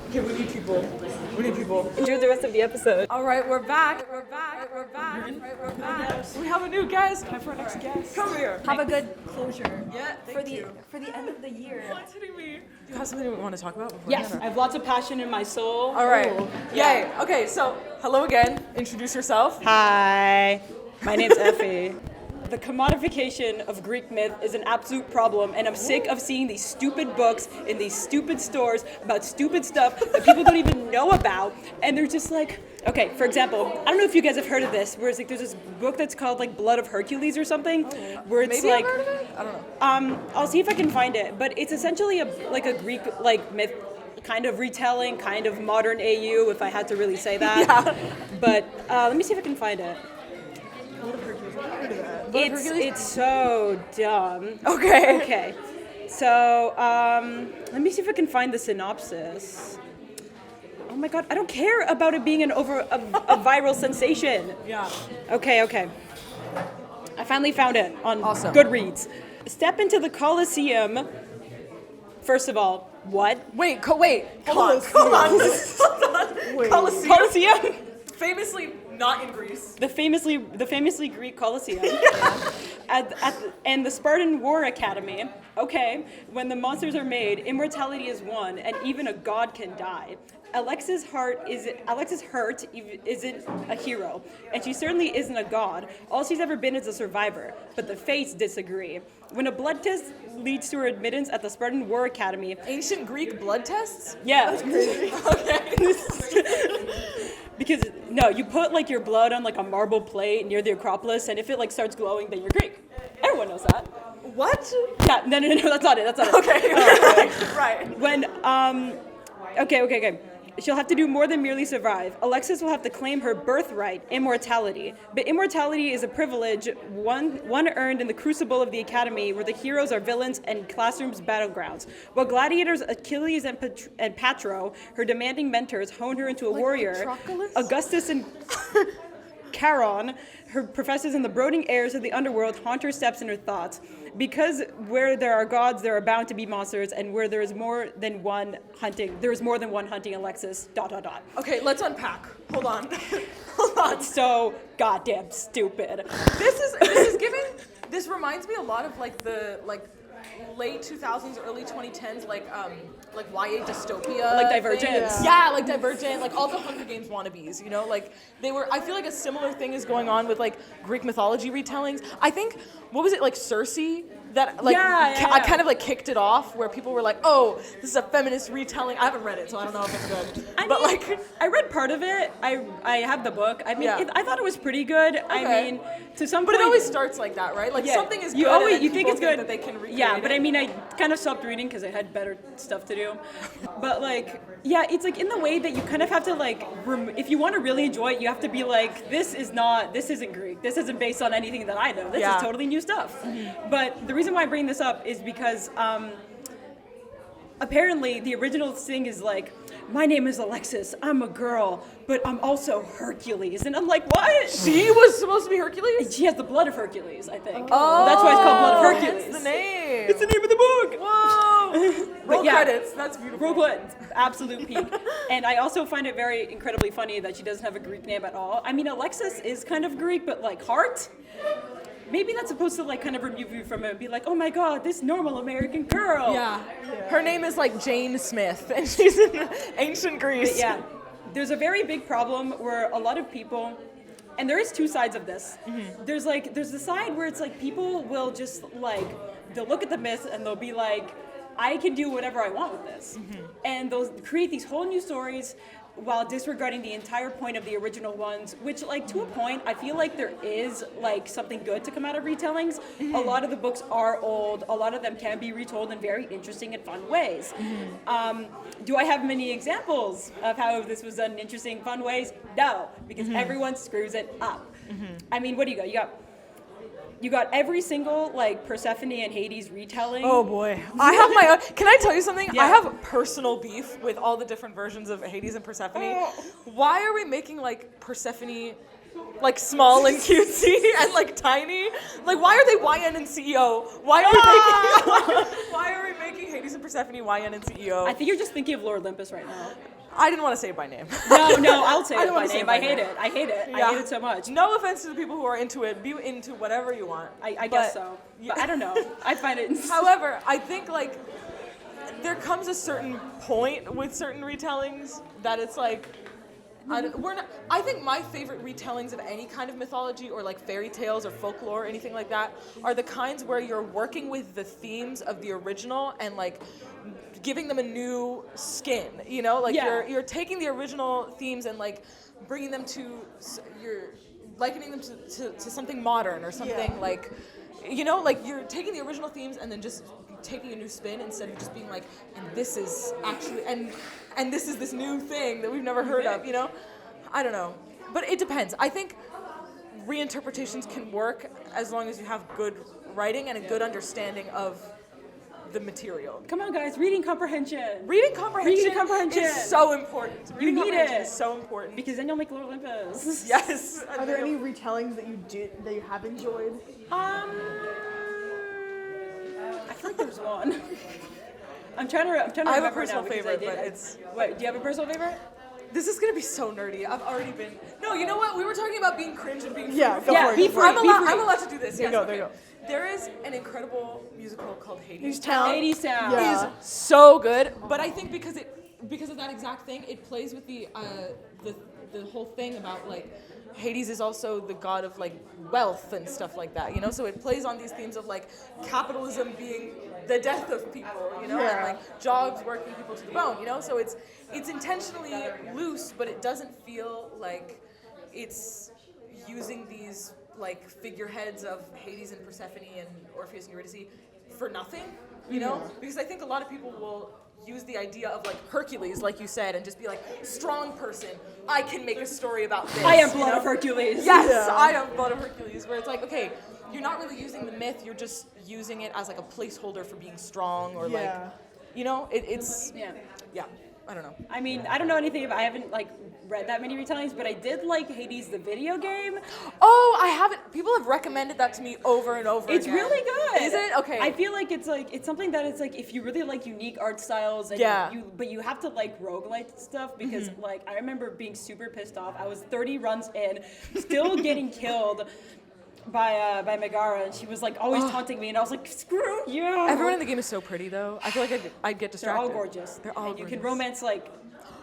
Okay, we need people. Enjoy the rest of the episode. All right, we're back. We have a new guest. Time for our next guest. Come here. Have a good closure. Yeah, for the end of the year. What's hitting me? Do you have something we want to talk about? Yes, I have lots of passion in my soul. All right. Yay. Okay, so hello again. Introduce yourself. Hi, my name's Effie. The commodification of Greek myth is an absolute problem, and I'm sick of seeing these stupid books in these stupid stores about stupid stuff that people don't even know about, and they're just like, okay, for example, I don't know if you guys have heard of this, where it's like there's this book that's called like Blood of Hercules or something, where it's Maybe like, I've heard of it? I don't know. I'll see if I can find it, but it's essentially a Greek like myth, kind of retelling, kind of modern AU, if I had to really say that. Yeah. But let me see if I can find it. It's so dumb. Okay. So let me see if I can find the synopsis. Oh my god, I don't care about it being a viral sensation. Yeah. Okay. I finally found it on Awesome. Goodreads. Step into the Colosseum. First of all, what? Wait. Hold on. Colosseum? Famously not in Greece. The famously Greek Colosseum, and the Spartan War Academy. Okay, when the monsters are made, immortality is won, and even a god can die. Alexis Hurt isn't a hero, and she certainly isn't a god. All she's ever been is a survivor, but the fates disagree. When a blood test leads to her admittance at the Spartan War Academy... Ancient Greek blood tests? Yeah. Okay. Because, no, you put like your blood on like a marble plate near the Acropolis, and if it like starts glowing, then you're Greek. Everyone knows that. What? Yeah, no, that's not it. Okay. Right. When, okay. She'll have to do more than merely survive. Alexis will have to claim her birthright, immortality. But immortality is a privilege, one earned in the crucible of the academy, where the heroes are villains and classrooms battlegrounds. While gladiators Achilles and Patro, her demanding mentors, hone her into a warrior. Patroclus? Augustus and Charon, her professors in the brooding airs of the underworld, haunt her steps and her thoughts. Because where there are gods, there are bound to be monsters, and where there is more than one hunting Alexis, ... Okay, let's unpack. Hold on. It's so goddamn stupid. This reminds me a lot of like the late 2000s, early 2010s, like YA dystopia. Like Divergent. Things. Yeah, like Divergent, like all the Hunger Games wannabes, you know? Like I feel like a similar thing is going on with like Greek mythology retellings. I think, what was it, like Circe? That like I kind of like kicked it off, where people were like, "Oh, this is a feminist retelling." I haven't read it, so I don't know if it's good. I read part of it. I have the book. I mean, I thought it was pretty good. Okay. I mean, to some but point, it always starts like that, right? Like something is good. You think it's good that they can recreate. Yeah, but it. I mean, I kind of stopped reading because I had better stuff to do. But like, yeah, it's like in the way that you kind of have to like, if you want to really enjoy it, you have to be like, this isn't Greek. This isn't based on anything that I know. This is totally new stuff. Mm-hmm. But the reason why I bring this up is because apparently the original thing is like, my name is Alexis, I'm a girl, but I'm also Hercules. And I'm like, what? She was supposed to be Hercules? She has the blood of Hercules, I think. Oh, that's why it's called Blood of Hercules. That's the name. It's the name of the book. Whoa. Roll credits. That's beautiful. Roll credits. Absolute peak. And I also find it very incredibly funny that she doesn't have a Greek name at all. I mean, Alexis is kind of Greek, but like heart? Maybe that's supposed to like kind of remove you from it and be like, oh my god, this normal American girl. Yeah. Her name is like Jane Smith, and she's in ancient Greece. But yeah. There's a very big problem where a lot of people, and there is two sides of this. Mm-hmm. There's the side where it's like people will just like, they'll look at the myth and they'll be like, I can do whatever I want with this. Mm-hmm. And they'll create these whole new stories while disregarding the entire point of the original ones, which like to a point, I feel like there is like something good to come out of retellings. Mm-hmm. A lot of the books are old. A lot of them can be retold in very interesting and fun ways. Mm-hmm. Do I have many examples of how this was done in interesting, fun ways? No, because everyone screws it up. Mm-hmm. I mean, what do you got? You got every single like Persephone and Hades retelling. Oh boy. I have my own. Can I tell you something? Yeah. I have personal beef with all the different versions of Hades and Persephone. Oh. Why are we making like Persephone like small and cutesy and like tiny. Like, why are they YN and CEO? Why are we making Hades and Persephone YN and CEO? I think you're just thinking of Lord Olympus right now. I didn't want to say it by name. No, I'll say I it don't by wanna say name. it by I hate name. it. I hate it. Yeah. I hate it so much. No offense to the people who are into it. Be into whatever you want. I guess so. Yeah. But I don't know. I find it. However, I think like there comes a certain point with certain retellings that it's like I think my favorite retellings of any kind of mythology or like fairy tales or folklore or anything like that are the kinds where you're working with the themes of the original and like giving them a new skin, you know? Like you're taking the original themes and like bringing them to you're likening them to something modern or something like, you know, like you're taking the original themes and then just taking a new spin instead of just being like, and this is actually and this is this new thing that we've never heard of, you know? I don't know. But it depends. I think reinterpretations can work as long as you have good writing and a good understanding of the material. Come on, guys. Reading comprehension. Reading comprehension is so important. You need it. Is so important. Because then you'll make Lord Olympus. Yes. Are there any retellings that you have enjoyed? I feel like there's one. I'm trying to remember. I have a now personal because favorite, I did- but it's... Wait, do you have a personal favorite? This is gonna be so nerdy. I've already been... No, you know what? We were talking about being cringe and being free. Yeah, go Yeah, for be it. free. I'm allowed to do this. There you Yes, go, there you okay. There is an incredible musical called Hades Hades Town. Town. Hades Town. Yeah. Is so good, but I think because of that exact thing, it plays with the whole thing about like Hades is also the god of like wealth and stuff like that, you know. So it plays on these themes of like capitalism being the death of people, you know, and like jobs working people to the bone, you know. So it's intentionally loose, but it doesn't feel like it's using these like figureheads of Hades and Persephone and Orpheus and Eurydice for nothing, you know? Because I think a lot of people will use the idea of like Hercules, like you said, and just be like, strong person, I can make a story about this. I am you Blood know? of Hercules. Yes, I am Blood of Hercules, where it's like, okay, you're not really using the myth, you're just using it as like a placeholder for being strong or like, you know, it's, yeah, I don't know. I mean, I don't know anything about. I haven't like read that many retellings, but I did like Hades the video game. Oh, I haven't. People have recommended that to me over and over It's again. really good. Is it? Okay. I feel like it's something that it's like if you really like unique art styles and but you have to like roguelite stuff because like I remember being super pissed off. I was 30 runs in, still getting killed by Megara, and she was like always taunting me, and I was like, screw you. Everyone in the game is so pretty, though. I feel like I'd get They're all distracted. gorgeous. They're all and you gorgeous. can romance like.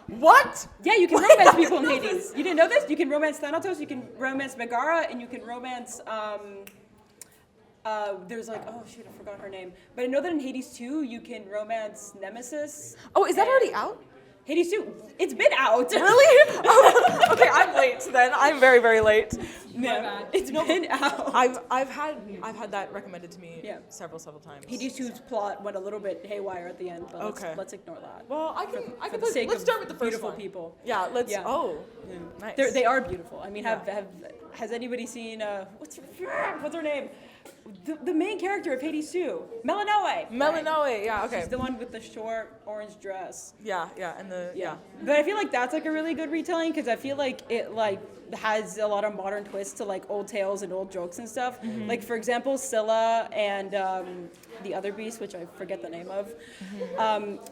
What? Yeah, you can romance people in Hades. You didn't know this? You can romance Thanatos, you can romance Megara, and you can romance, there's like, oh shoot, I forgot her name. But I know that in Hades 2, you can romance Nemesis. Oh, is that and- already out? Hades 2, it's been out. Really? Oh, okay, I'm late then. I'm very, very late. Yeah, it's been out. I've had that recommended to me several times. Hades 2's plot went a little bit haywire at the end, but Okay. let's ignore that. Well, I can For the put, sake let's of start with the first beautiful one. people. Yeah, let's. Yeah. Oh, nice. They are beautiful. I mean, has anybody seen what's her name? The main character of Hades 2, Melanoe. Melanoe. Yeah. Okay. She's the one with the short orange dress. Yeah. And the But I feel like that's like a really good retelling because I feel like it like has a lot of modern twists to like old tales and old jokes and stuff. Like for example, Scylla and the other beast, which I forget the name of,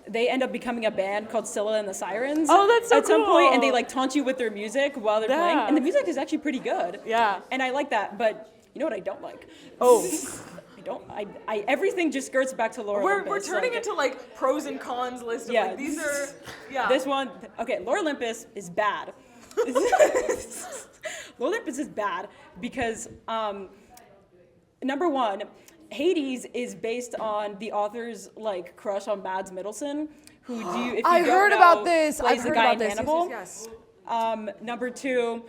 they end up becoming a band called Scylla and the Sirens. Oh, that's so at some point, and they cool. like taunt you with their music while they're playing, and the music is actually pretty good. Yeah. And I like that, but you know what I don't like? Oh. I everything just skirts back to Lord Olympus. We're turning like, into like pros and cons list of like these are This one, okay, Lord Olympus is bad. Lord Olympus is bad because number one, Hades is based on the author's like crush on Mads Mikkelsen, who if you don't heard know, about this. plays I've the heard guy about in this. Hannibal. Yes. Number two,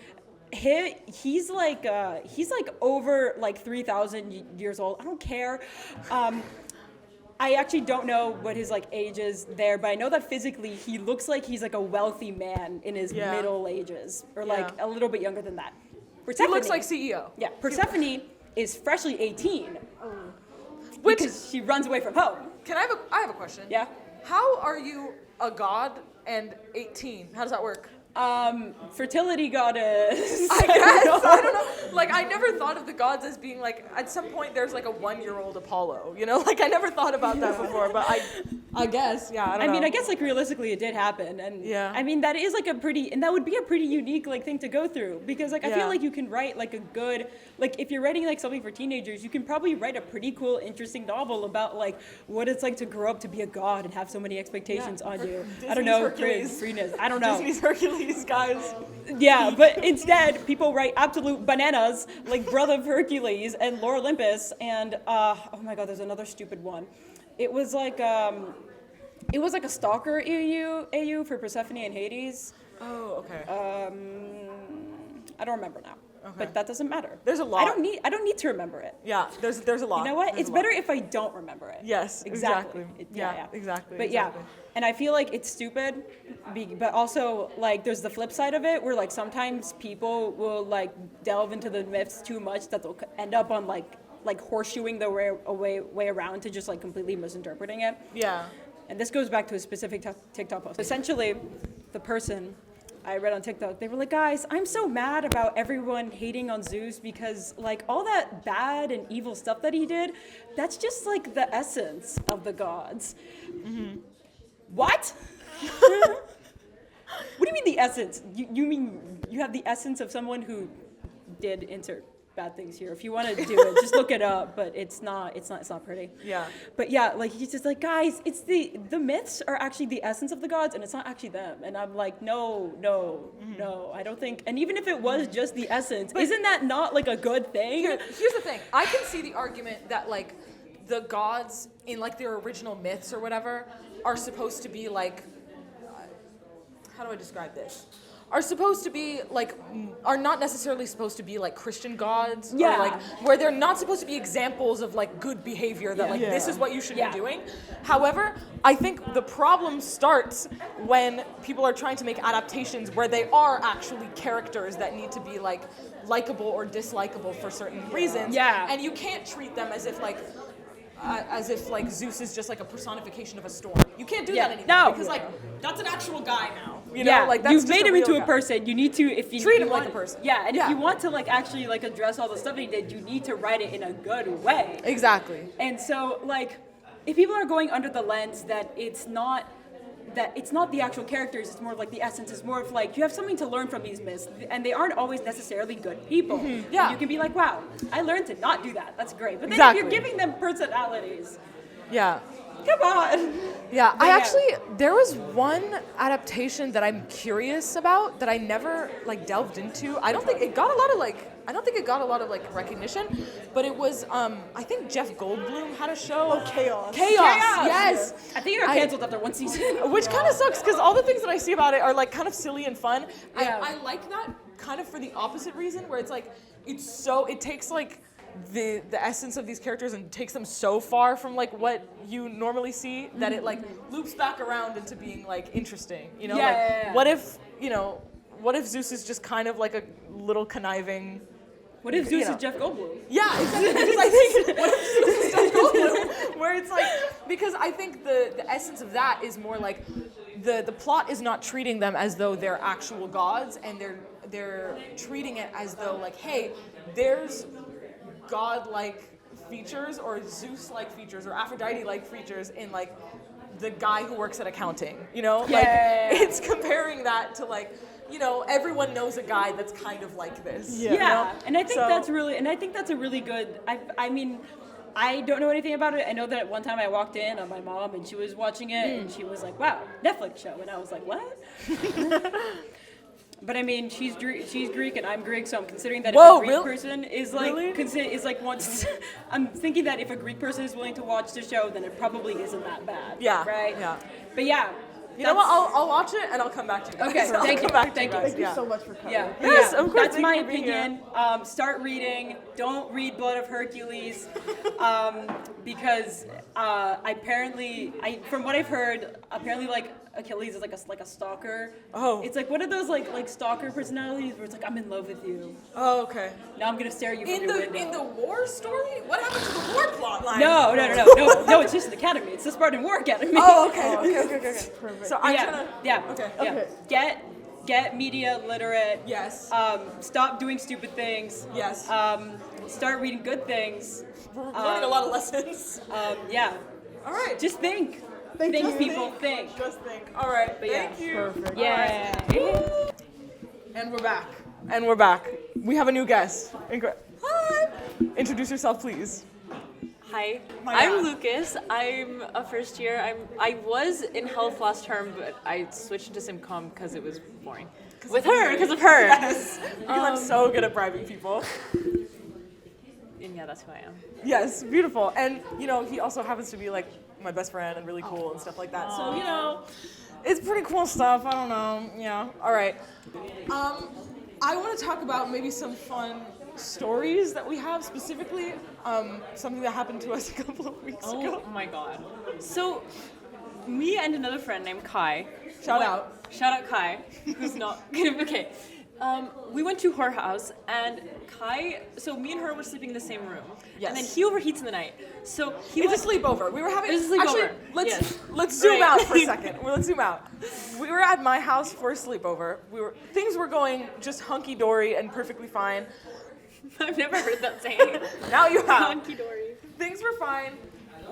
he's like over like 3,000 years old. I don't care. I actually don't know what his like age is there, but I know that physically he looks like he's like a wealthy man in his middle ages, or like a little bit younger than that. He Persephone, looks like CEO. Yeah, Persephone is freshly 18, Which because she runs away from home. I have a question. Yeah. How are you a god and 18? How does that work? Fertility goddess. I guess. I don't know. Like, I never thought of the gods as being like, at some point there's like a 1-year-old Apollo, you know? Like, I never thought about that before, but I guess, yeah, I don't know. I mean, I guess like realistically it did happen, and Yeah. I mean that is like that would be a pretty unique like thing to go through, because like I Yeah. feel like you can write like a good, like if you're writing like something for teenagers, you can probably write a pretty cool, interesting novel about like what it's like to grow up to be a god and have so many expectations on you. I don't know, Hercules. freeness. I don't know. Disney's Hercules, guys. Yeah, but instead, people write absolute bananas like Brother of Hercules and Lore Olympus, and oh my God, there's another stupid one. It was like a stalker AU for Persephone and Hades. Oh, okay. I don't remember now, Okay. but that doesn't matter. There's a lot. I don't need to remember it. Yeah, there's a lot. You know what? There's It's a lot. better if I don't remember it. Yes, exactly. Yeah, exactly. But exactly. yeah, and I feel like it's stupid, but also like there's the flip side of it where like sometimes people will like delve into the myths too much that they'll end up on like horseshoeing their way around to just like completely misinterpreting it. Yeah. And this goes back to a specific TikTok post. Essentially, the person I read on TikTok, they were like, guys, I'm so mad about everyone hating on Zeus because like all that bad and evil stuff that he did, that's just like the essence of the gods. Mm-hmm. What? What do you mean the essence? You mean you have the essence of someone who did insert bad things here. If you want to do it, just look it up, but it's not pretty. Yeah. But yeah, like he's just like, guys, it's the myths are actually the essence of the gods and it's not actually them. And I'm like, no, I don't think, and even if it was just the essence, isn't that not like a good thing? Here's the thing. I can see the argument that like the gods in like their original myths or whatever are supposed to be like, how do I describe this? Are supposed to be like, are not necessarily supposed to be like Christian gods, Yeah. or like where they're not supposed to be examples of like good behavior that like this is what you should Yeah. be doing. However, I think the problem starts when people are trying to make adaptations where they are actually characters that need to be like likable or dislikable for certain reasons. Yeah. And you can't treat them as if like Zeus is just like a personification of a storm. You can't do Yeah. that anymore. No. Because like that's an actual guy now. You Yeah, know, like that's you've just made a him into real a guy. person. You need to, if you Treat you him want, like a person. Yeah, and Yeah. if you want to like actually like address all the stuff he did, you need to write it in a good way. Exactly. And so like, if people are going under the lens that it's not the actual characters, it's more of like the essence. It's more of like you have something to learn from these myths, and they aren't always necessarily good people. Yeah. And you can be like, wow, I learned to not do that. That's great. But then Exactly. if you're giving them personalities, Yeah. come on. Yeah, But yeah. there was one adaptation that I'm curious about that I never like delved into. I don't think it got a lot of like recognition, but it was I think Jeff Goldblum had a show. Oh, Chaos. Chaos. Yes. I think it got canceled after one season. Which kind of sucks because all the things that I see about it are like kind of silly and fun. Yeah. I like that kind of for the opposite reason where it's like it takes like the essence of these characters and takes them so far from like what you normally see that it like loops back around into being like interesting, you know? Yeah, like yeah, yeah. what if Zeus is just kind of like a little conniving. What if Zeus You know. is Jeff Goldblum? Yeah, exactly. Because I think what if Zeus is Jeff Goldblum? Where it's like, because I think the essence of that is more like the plot is not treating them as though they're actual gods, and they're treating it as though like, hey, there's god-like features or Zeus-like features or Aphrodite-like features in like the guy who works at accounting, you know? Like it's comparing that to like, you know, everyone knows a guy that's kind of like this. Yeah. you know? Yeah, and I think So- that's a really good. I mean, I don't know anything about it. I know that at one time I walked in on my mom and she was watching it and she was like, "Wow, Netflix show," and I was like, "What?" But I mean, she's Greek and I'm Greek, so I'm considering that if a Greek person is like wants. I'm thinking that if a Greek person is willing to watch the show, then it probably isn't that bad. Yeah. Right. Yeah. But yeah. You know what? I'll watch it and I'll come back to you guys. Okay, I'll thank come you, back to thank you. guys. Thank you so much for coming. Yeah. Yes, yeah. of course. That's Thank my you for being here. opinion. Start reading. Don't read Blood of Hercules, because from what I've heard, apparently like Achilles is like a stalker. Oh. It's like one of those like stalker personalities where it's like I'm in love with you. Oh, okay. Now I'm gonna stare at you from In your the window. in the war story? What happened to the war plot line? No, it's just an academy. It's the Spartan War Academy. Oh, okay. Okay. Perfect. So I'm yeah, trying to. yeah, Okay. yeah. Okay. get media literate. Yes. Stop doing stupid things. Yes. Start reading good things. We're learning a lot of lessons. Yeah. All right. Just think. Thank Think, you. people, think. Just think. All right. But yeah. Thank you. Perfect. Yeah. And we're back. And we're back. We have a new guest. Hi. Introduce yourself, please. Hi, My I'm God. Lucas. I'm a first year. I was in health last term, but I switched to SimCom because it was boring. With her, because of her. Yes. Because I'm so good at bribing people. And yeah, that's who I am. Yes, beautiful. And, you know, he also happens to be like my best friend and really cool and stuff like that. So, you know, it's pretty cool stuff. I don't know. Yeah. All right. I want to talk about maybe some fun stories that we have specifically. Something that happened to us a couple of weeks ago. Oh my god. So, me and another friend named Kai. Shout out. Shout out Kai, who's not okay. We went to her house, and Kai. So me and her were sleeping in the same room. Yes. And then he overheats in the night. So he It's went, a sleepover. We were having. It was a sleepover. Actually, Yes. let's zoom Right. out for a second. Let's zoom out. We were at my house for a sleepover. Things were going just hunky dory and perfectly fine. I've never heard that saying. Now you have. Hunky dory. Things were fine.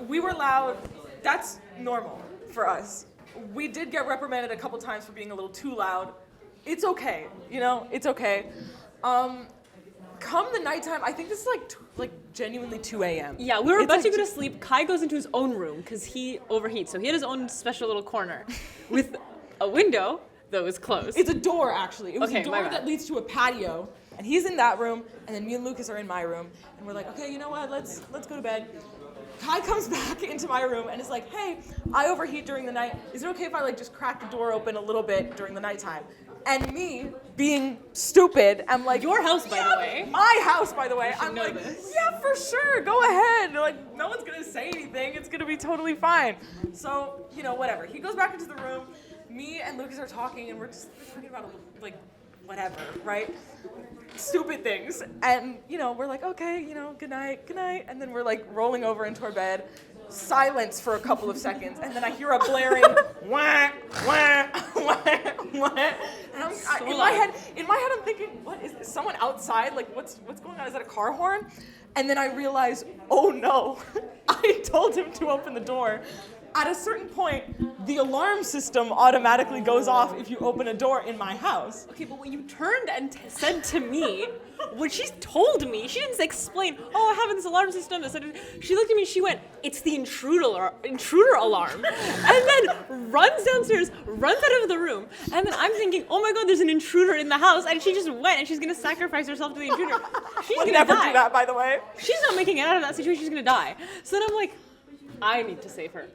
We were loud. That's normal for us. We did get reprimanded a couple times for being a little too loud. It's okay, you know. It's okay. Come the nighttime, I think this is like genuinely 2 a.m. Yeah, we were It's about like to go to sleep. Kai goes into his own room because he overheats. So he had his own special little corner with a window that was closed. It's a door, actually. It was Okay, a my door bad. that leads to a patio, and he's in that room, and then me and Lucas are in my room, and we're like, okay, you know what? Let's go to bed. Kai comes back into my room and is like, hey, I overheat during the night. Is it okay if I like just crack the door open a little bit during the nighttime? And me, being stupid, I'm like, Your house, by the way. My house, by the way. I'm know like, this. yeah, for sure, go ahead. They're like, no one's gonna say anything. It's gonna be totally fine. So, you know, whatever. He goes back into the room. Me and Lucas are talking, and we're talking about like whatever, right? Stupid things. And, you know, we're like, okay, you know, good night. And then we're like rolling over into our bed. Silence for a couple of seconds, and then I hear a blaring wah, wah, wah, wah. And in my head, I'm thinking, what is this? Someone outside? Like, what's going on? Is that a car horn? And then I realize, oh no, I told him to open the door. At a certain point, the alarm system automatically goes off if you open a door in my house. Okay, but when you turned and said to me, what she told me, she didn't explain, oh, I have this alarm system. She looked at me, she went, it's the intruder alarm. And then runs downstairs, runs out of the room. And then I'm thinking, oh my god, there's an intruder in the house. And she just went and she's gonna sacrifice herself to the intruder. She's Would gonna never die. do that, by the way. She's not making it out of that situation, she's gonna die. So then I'm like, I need to save her.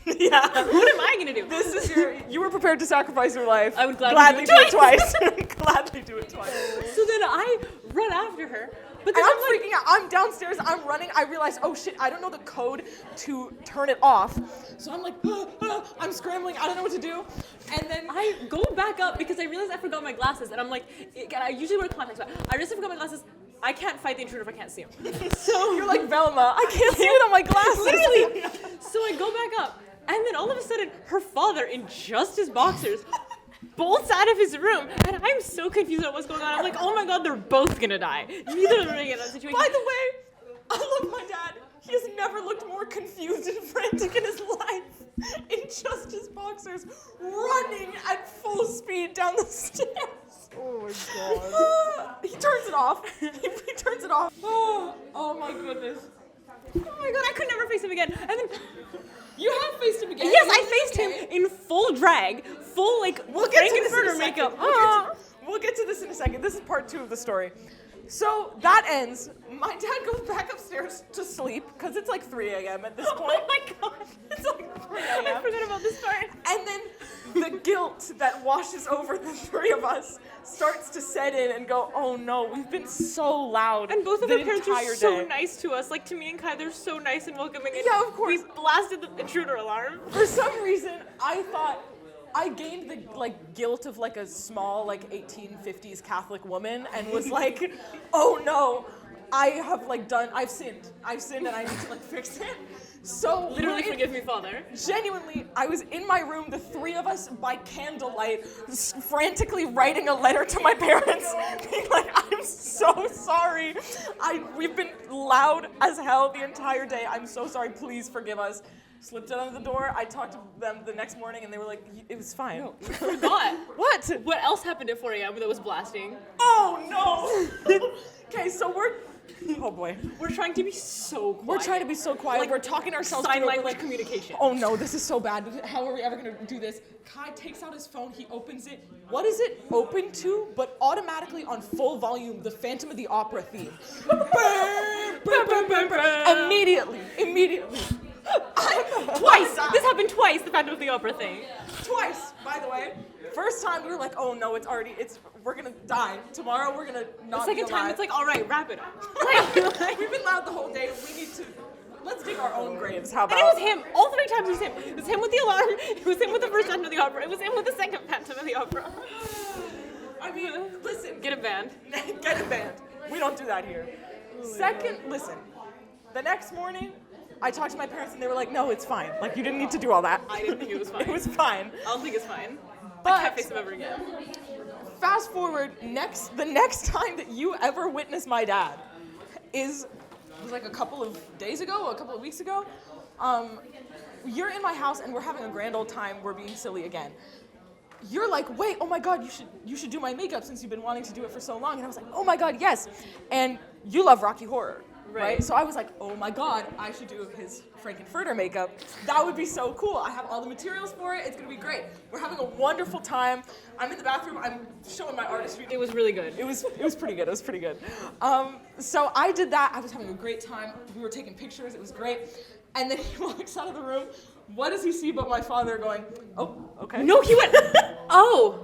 Yeah. What am I gonna do? This is you were prepared to sacrifice your life. I would gladly do it twice. Gladly do it twice. So then I run after her. But then And I'm I'm like, freaking out. I'm downstairs. I'm running. I realize, oh shit, I don't know the code to turn it off. So I'm like, I'm scrambling. I don't know what to do. And then I go back up because I realized I forgot my glasses, and I'm like, I usually wear contacts, but I just forgot my glasses. I can't fight the intruder if I can't see him. So you're like, Velma, I can't see it on my glasses. literally. So I go back up, and then all of a sudden, her father, in just his boxers, bolts out of his room, and I'm so confused about what's going on. I'm like, oh my god, they're both gonna die. Neither of them are gonna get that situation. By the way, I love my dad. He has never looked more confused and frantic in his life. In just his boxers, running at full speed down the stairs. Oh my god. He turns it off. He turns it off. Oh my goodness. Oh my god, I could never face him again. And then, You have faced him again. yes, I faced him in full drag, full like We'll get to this in a Frankenfurter second. makeup. We'll get to this in a second. This is part 2 of the story. So that ends. My dad goes back upstairs to sleep because it's like 3 a.m. at this point. Oh my god. It's like 3 I a.m. forgot about this part. And then the guilt that washes over the 3 of us starts to set in and go, oh no, we've been so loud. And both of the our parents entire are so day. nice to us. Like to me and Kai, they're so nice and welcoming. And Yeah, of course. We blasted the intruder alarm. For some reason, I thought I gained the like guilt of like a small like 1850s Catholic woman and was like, oh no, I've sinned and I need to like fix it. So Literally, forgive me, Father. Genuinely, I was in my room, the three of us by candlelight, frantically writing a letter to my parents, being like, I'm so sorry. We've been loud as hell the entire day. I'm so sorry. Please forgive us. Slipped it under the door. I talked to them the next morning, and they were like, it was fine. No, you forgot. What? What else happened at 4 a.m. that was blasting? Oh, no. Okay, so oh boy. We're trying to be so quiet. We're trying to be so quiet. Like, we're talking ourselves sign through it. We're language like, communication. oh no, this is so bad. How are we ever gonna do this? Kai takes out his phone, he opens it. What is it open to? But automatically on full volume, the Phantom of the Opera theme. Immediately. Twice! This happened twice, the Phantom of the Opera thing. Twice, by the way. First time we were like, oh no, we're gonna die. Tomorrow we're gonna not The be second time, alive. it's like, all right, wrap it up. We've been loud the whole day. We need to, let's dig our own graves. How about? And it was him. All 3 times it was him. It was him with the alarm. It was him with the first Phantom of the Opera. It was him with the second Phantom of the Opera. I mean, listen. Get a band. Get a band. We don't do that here. Second, listen. The next morning, I talked to my parents and they were like, no, it's fine. Like, you didn't need to do all that. I didn't think it was fine. It was fine. I don't think it's fine. But I can't face him ever again. fast forward, the next time that you ever witness my dad was like a couple of days ago, a couple of weeks ago. You're in my house and we're having a grand old time. We're being silly again. You're like, wait, oh my God, you should do my makeup since you've been wanting to do it for so long. And I was like, oh my God, yes. And you love Rocky Horror, right? So I was like, oh my God, I should do his Frankenfurter makeup. That would be so cool. I have all the materials for it. It's gonna be great. We're having a wonderful time. I'm in the bathroom. I'm showing my artistry. It was really good. It was pretty good. It was pretty good. So I did that. I was having a great time. We were taking pictures. It was great. And then he walks out of the room. What does he see but my father going, oh, okay. No, he went, oh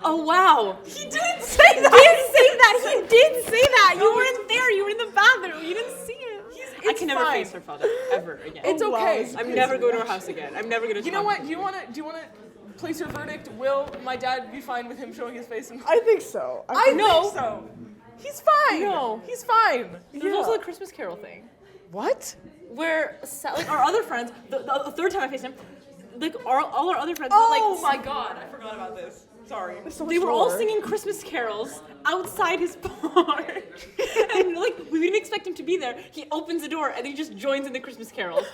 wow. He didn't say that. He did say that. You weren't there. You were in the bathroom. You didn't see it. I can never face her father ever again. It's okay. I'm never going to her house again. I'm never going to. You know what? Do you want to place your verdict? Will my dad be fine with him showing his face? I think so. I No. think so. He's fine. No. He's fine. There's also the Christmas Carol thing. What? Where like our other friends, the third time I faced him, like all our other friends Oh were like, my God! I forgot about this. Sorry. they were all singing Christmas carols outside his bar, and like we didn't expect him to be there. He opens the door and he just joins in the Christmas carols.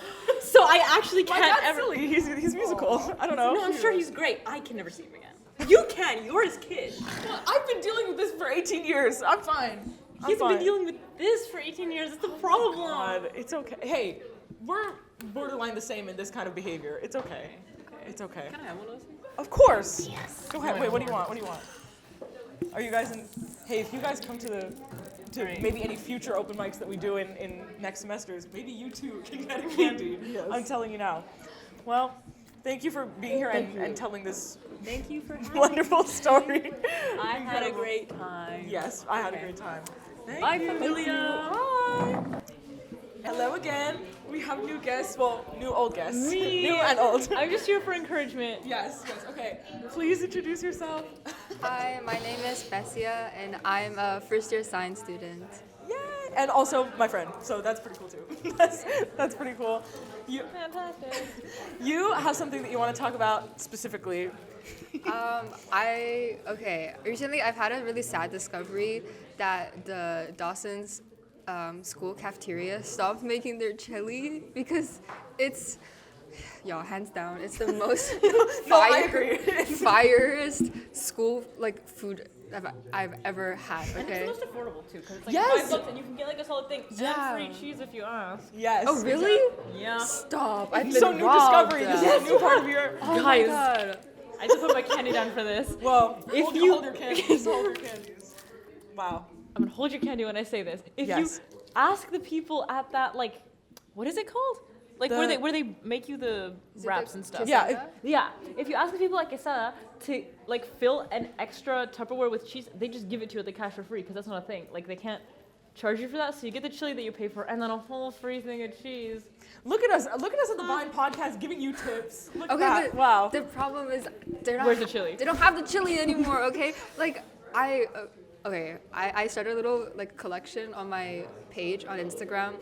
So I actually My can't dad's ever. silly. He's musical. I don't know. No, I'm sure he's great. I can never see him again. You can. You're his kid. Well, I've been dealing with this for 18 years. I'm fine. He's been dealing with this for 18 years. It's the problem. God, it's okay. Hey, we're borderline the same in this kind of behavior. It's okay. It's okay. Can I have one of those things? Of course. Yes. Go ahead. Wait, what do you want? What do you want? Are you guys in? Hey, if you guys come to maybe any future open mics that we do in next semesters, maybe you too can get a candy. Yes. I'm telling you now. Well, thank you for being here and telling this Thank you for having wonderful story. I had a Incredible. great time. Yes, I had a great time. Thank Bye, you. familia. Bye. Hello again. We have new guests. Well, new old guests. Me. New and old. I'm just here for encouragement. Yes. Okay. Please introduce yourself. Hi, my name is Bessia, and I'm a first-year science student. Yay! And also my friend. So that's pretty cool too. that's pretty cool. Fantastic. You have something that you want to talk about specifically. Recently I've had a really sad discovery that the Dawson's school cafeteria stopped making their chili because it's, hands down, it's the most I agree. firest school like food I've ever had. And Okay. it's the most affordable too, because it's like Yes. $5 and you can get like a solid thing Yeah. and free cheese if you ask. Yes. Oh really? Yeah. Stop! I've been So new robbed. discovery. This is a new part of your. Oh my Guys. god. I just put my candy down for this. Well, If hold, you- hold your candies. Hold your candies. Wow. I'm gonna hold your candy when I say this. If Yes. you ask the people at that what is it called? Like where they make you the Is it wraps the and stuff. Yeah, quesadilla? Yeah, if you ask the people at Quesada to fill an extra Tupperware with cheese, they just give it to you at the cash for free because that's not a thing. Like they can't charge you for that, so you get the chili that you pay for and then a whole free thing of cheese. Look at us. Look at us at the Vine podcast giving you tips. Look at Okay, that. but Wow. the problem is they're not. Where's the chili? They don't have the chili anymore. Okay, like I started a little collection on my page on Instagram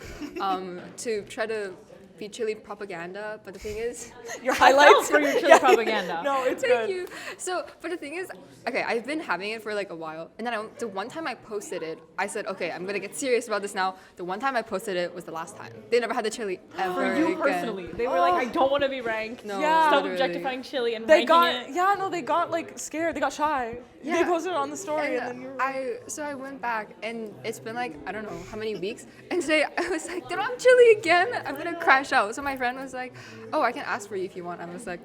to try to feed chili propaganda, but the thing is, Your highlights for your chili propaganda. No, it's thank good. you. So, but the thing is, okay, I've been having it for like a while, and then the one time I posted it, I said, okay, I'm gonna get serious about this now. The one time I posted it was the last time. They never had the chili ever For you again. personally, they were like, I don't want to be ranked. No, Yeah. Stop literally. objectifying chili and They ranking got they got like scared. They got shy. They Yeah. posted it on the story, and then you're So I went back, and it's been like, I don't know how many weeks, and today I was like, they don't have chili again, I'm gonna crash out. So my friend was like, oh, I can ask for you if you want. I was like,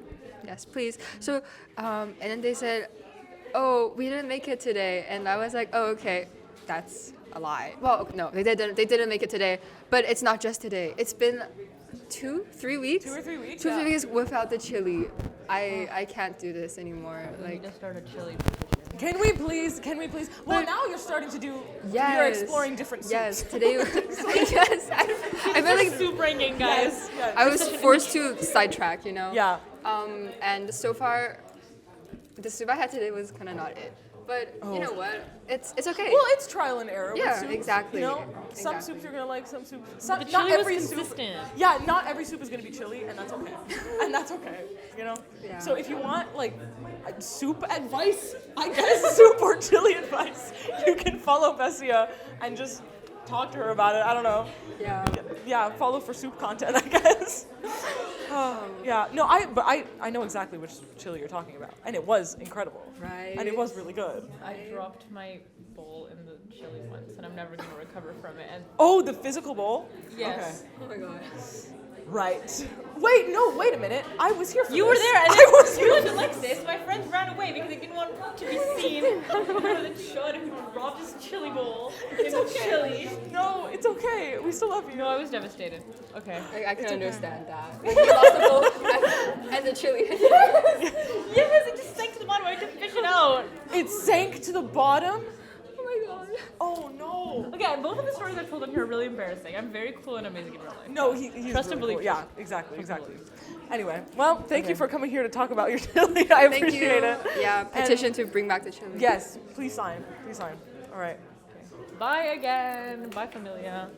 yes, please. So, and then they said, oh, we didn't make it today, and I was like, oh, okay, that's a lie. Well, no, they didn't make it today, but it's not just today. It's been 2-3 weeks. 2 or 3 weeks. 2 or yeah. 3 weeks without the chili. I can't do this anymore. Like, to start a chili. Can we please? Well, now you're starting to do. yes. You're exploring different soups. Yes, today. Yes, I feel like Soup ranking, guys. Yes. I was forced to sidetrack, you know. Yeah. And so far, the soup I had today was kind of not it. But you know what? It's okay. Well, it's trial and error. Yeah, with soups, exactly. You know, some Exactly. soups you're gonna like, some soups. The Not chili was every consistent. soup. Yeah, not every soup is gonna be chili, and that's okay. And that's okay. You know. Yeah. So if you want like soup advice, I guess soup or chili advice, you can follow Bessia and just talk to her about it. I don't know. Yeah. Yeah, follow for soup content, I guess. Yeah. No, I know exactly which chili you're talking about, and it was incredible. Right. And it was really good. I dropped my bowl in the chili once, and I'm never gonna recover from it. And Oh, the physical bowl. yes, Oh my god. Right. Wait a minute. I was here for you were this. there, and I then was you here. and Alexis, my friends, ran away because they didn't want to be seen. The chud who dropped his chili bowl in the chili. No, it's okay. We still love you. No, I was devastated. Okay. I can understand that. Like, you lost the bowl and the chili. Yes, it just sank to the bottom. I had to fish it out. It sank to the bottom. Oh my god. Oh no. Okay, both of the stories I've told on here are really embarrassing. I'm very cool and amazing in real life. No, he's Trust and really belief. cool. Yeah, exactly. Anyway, well, thank you for coming here to talk about your chili. I Thank appreciate you. it. Yeah, petition to bring back the chili. Yes, please sign. All right. Bye again. Bye, familia.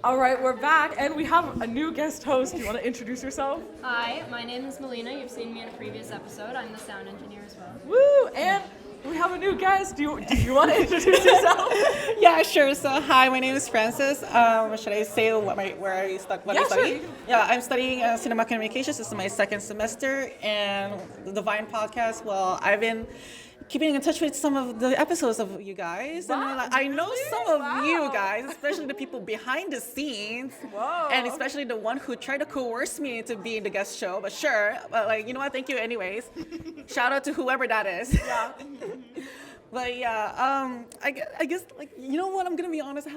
All right, we're back, and we have a new guest host. Do you want to introduce yourself? Hi, my name is Melina. You've seen me in a previous episode. I'm the sound engineer as well. Woo! And we have a new guest. Do you want to introduce yourself? Yeah, sure. So, hi, my name is Francis. Should I say where I Yeah, study? sure. Yeah, I'm studying cinema communications. This is my second semester, and the Divine podcast. Well, I've been keeping in touch with some of the episodes of you guys, and I know some of you guys, especially the people behind the scenes, and especially the one who tried to coerce me into being the guest show. But sure, but you know what? Thank you, anyways. Shout out to whoever that is. Yeah. But yeah, I guess you know what, I'm gonna be honest.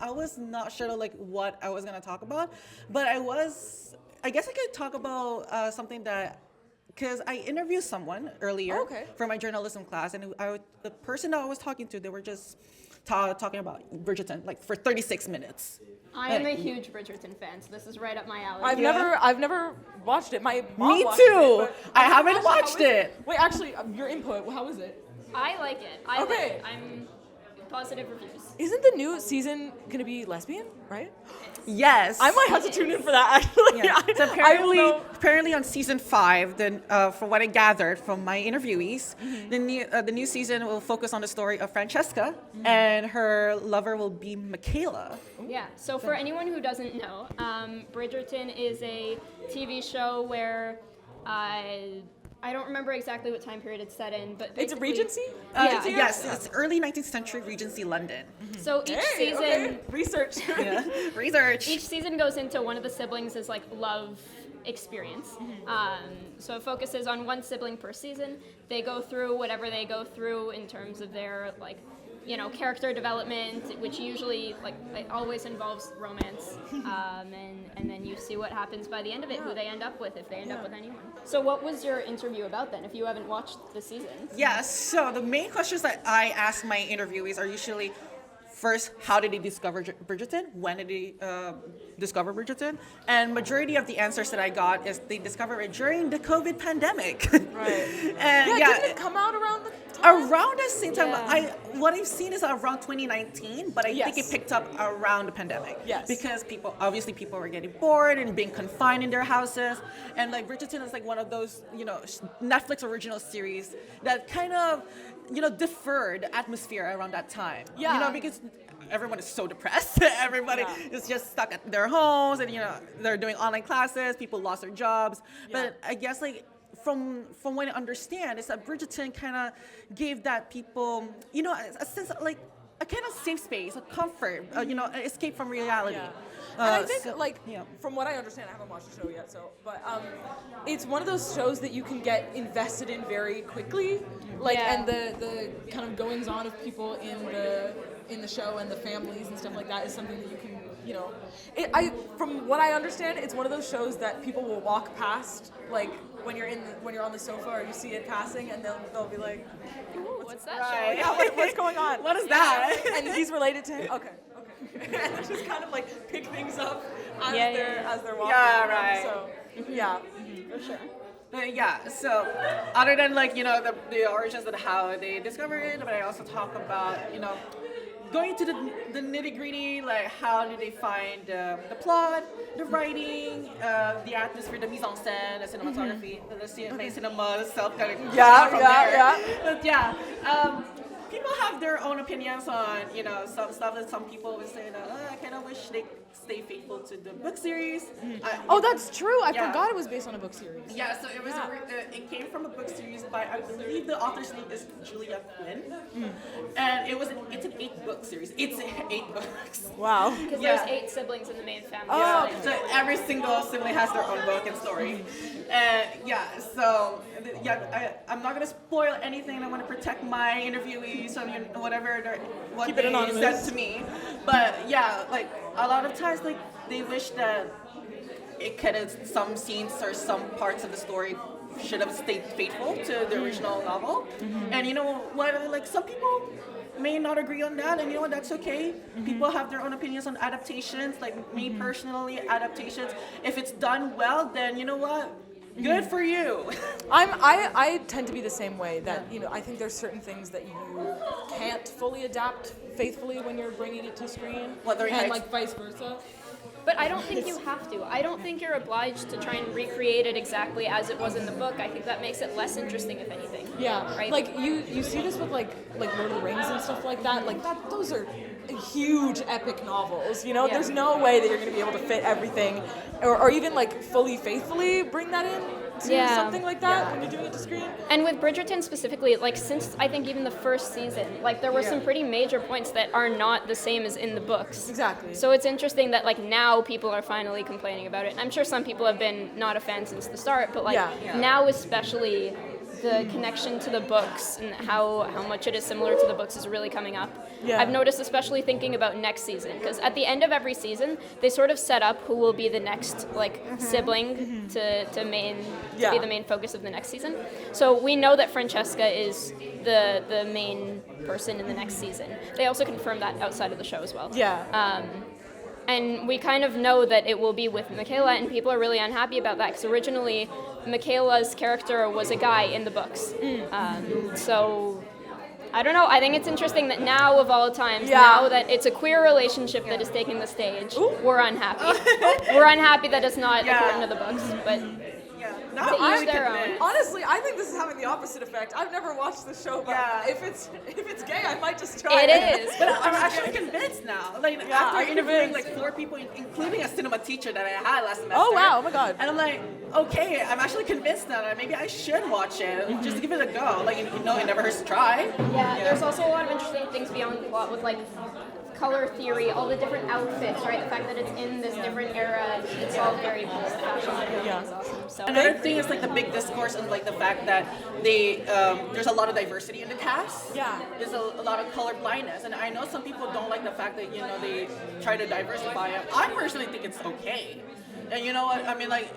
I was not sure what I was gonna talk about, but I guess I could talk about something that, because I interviewed someone earlier for my journalism class, and the person that I was talking to, they were just talking about Bridgerton for 36 minutes. I am a huge Bridgerton fan, so this is right up my alley. I've never watched it. My mom Me watched too. It, but I haven't How is watched it. Wait, actually, your input. How is it? I like it. I like Okay. it. I'm positive reviews. Isn't the new season gonna be lesbian? Right? Yes. I might have to tune in for that. Actually, Yeah. So I don't know. apparently on season 5, then from what I gathered from my interviewees, the new season will focus on the story of Francesca, and her lover will be Michaela. Yeah, so for anyone who doesn't know, Bridgerton is a TV show where I don't remember exactly what time period it's set in, but It's a basically- Regency? Yeah. Yes, it's early 19th century Regency London. So each Hey, season, okay. Research. Yeah. Research. each season goes into one of the siblings' love experience. So it focuses on one sibling per season. They go through whatever they go through in terms of their character development, which usually it always involves romance, and then you see what happens by the end of it, who they end up with, if they end up with anyone. So what was your interview about then, if you haven't watched the season? Yeah, so the main questions that I ask my interviewees are usually, first, how did they discover Bridgerton? When did they discover Bridgerton, and majority of the answers that I got is they discovered it during the COVID pandemic. Right. And Yeah, didn't it come out around the time? around the same time. What I've seen is around 2019, but I think it Yes. picked up around the pandemic. Yes. Because people were getting bored and being confined in their houses, and like Bridgerton is like one of those Netflix original series that kind of deferred the atmosphere around that time. Yeah. Because everyone is so depressed. Everybody is just stuck at their homes, and they're doing online classes. People lost their jobs, but I guess like. From what I understand, is that Bridgerton kind of gave that people, a sense of like a kind of safe space, a comfort, an escape from reality. Yeah. And I think, from what I understand, I haven't watched the show yet, but it's one of those shows that you can get invested in very quickly, and the kind of goings on of people in the show and the families and stuff like that is something that you can, from what I understand, it's one of those shows that people will walk past, like when you're on the sofa or you see it passing, and they'll be like, What's that Right. show? yeah, what's going on? What is that? And he's related to him. Okay. And just kind of like pick things up as they're walking. Yeah, right. So yeah, for sure. So other than the origins and how they discovered it, but I also talk about going into the nitty gritty, like how did they find the plot, the writing, the atmosphere, the mise en scène, the cinematography, the cinema itself kind of from there. But people have their own opinions on some stuff that some people would say that I kind of wish they stay faithful to the book series. Oh, that's true. I Yeah. forgot it was based on a book series. Yeah, so it was. It came from a book series by, I believe the author's name is Julia Quinn, and it's an 8-book series. It's 8 books. Wow. Because there's 8 siblings in the main family. Oh. so- So every single sibling has their own book and story, and I'm not gonna spoil anything. I want to protect my interviewees on what Keep it they anonymous. said to me, but like a lot of times, like they wish that it could have some scenes or some parts of the story should have stayed faithful to the original novel. And like some people may not agree on that, and that's okay. People have their own opinions on adaptations. Like me personally, adaptations, if it's done well, then you know what? Good for you. I tend to be the same way, that I think there's certain things that you can't fully adapt faithfully when you're bringing it to screen, and like vice versa. But I don't think you have to. I don't think you're obliged to try and recreate it exactly as it was in the book. I think that makes it less interesting, if anything. Yeah, Right? like you see this with like Lord of the Rings and stuff like that. Like those are huge epic novels. There's no way that you're going to be able to fit everything, or even like fully faithfully bring that in to something like that when you're doing it to screen. And with Bridgerton specifically, like since I think even the first season, like there were some pretty major points that are not the same as in the books. Exactly. So it's interesting that like now people are finally complaining about it. And I'm sure some people have been not a fan since the start, but like now especially the connection to the books and how much it is similar to the books is really coming up. Yeah. I've noticed, especially thinking about next season, because at the end of every season, they sort of set up who will be the next sibling to be the main focus of the next season. So we know that Francesca is the main person in the next season. They also confirmed that outside of the show as well. Yeah. And we kind of know that it will be with Michaela, and people are really unhappy about that, because originally Michaela's character was a guy in the books. So I don't know. I think it's interesting that now, of all times, now that it's a queer relationship that is taking the stage, we're unhappy. We're unhappy that it's not according to the books, but to each their own. Honestly, I think this is having the opposite effect. I've never watched the show, but if it's gay, I might just try It is. But I'm actually convinced now. Like after interviewing like 4 people, including a cinema teacher that I had last semester. Oh wow! Oh my god! And I'm like, okay, I'm actually convinced now that maybe I should watch it, just to give it a go. Like it never hurts to try. Yeah, there's also a lot of interesting things beyond the plot with like color theory, all the different outfits, right? The fact that it's in this different era, it's all very cool. The fashion is awesome. So Another thing is like the big discourse and like the fact that there's a lot of diversity in the cast. Yeah. There's a lot of color blindness, and I know some people don't like the fact that they try to diversify it. I personally think it's okay, and you know what? I mean, like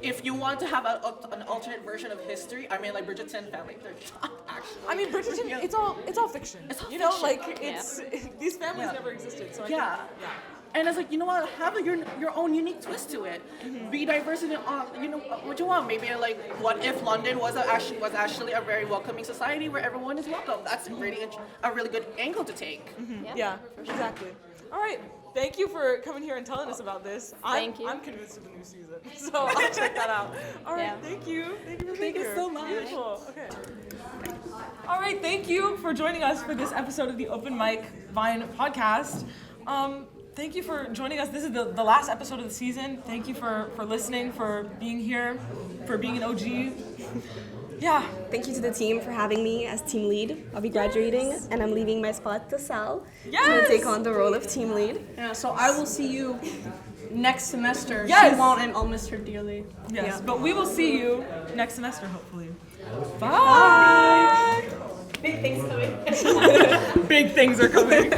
if you want to have an alternate version of history, I mean, like Bridgerton family, they're not actually. I mean, Bridgerton, it's all fiction. It's all fiction. fiction. These families never existed. So I think, And it's like, you know what, have your own unique twist to it. Be diverse in what you want. Maybe like, what if London was actually a very welcoming society where everyone is welcome? That's really a really good angle to take. Yeah, exactly. All right. Thank you for coming here and telling us about this. Thank you. I'm convinced of the new season, so I'll check that out. All right, thank you. Thank you for being here. Thank you so much. Beautiful. Okay. All right, thank you for joining us for this episode of the Open Mic Vine podcast. Thank you for joining us. This is the last episode of the season. Thank you for listening, for being here, for being an OG. Yeah. Thank you to the team for having me as team lead. I'll be graduating and I'm leaving my spot to Sal to take on the role of team lead. Yeah, so I will see you next semester. Yes. She won't, and I'll miss her dearly. Yes, but we will see you next semester, hopefully. Bye. Big things coming. Big things are coming.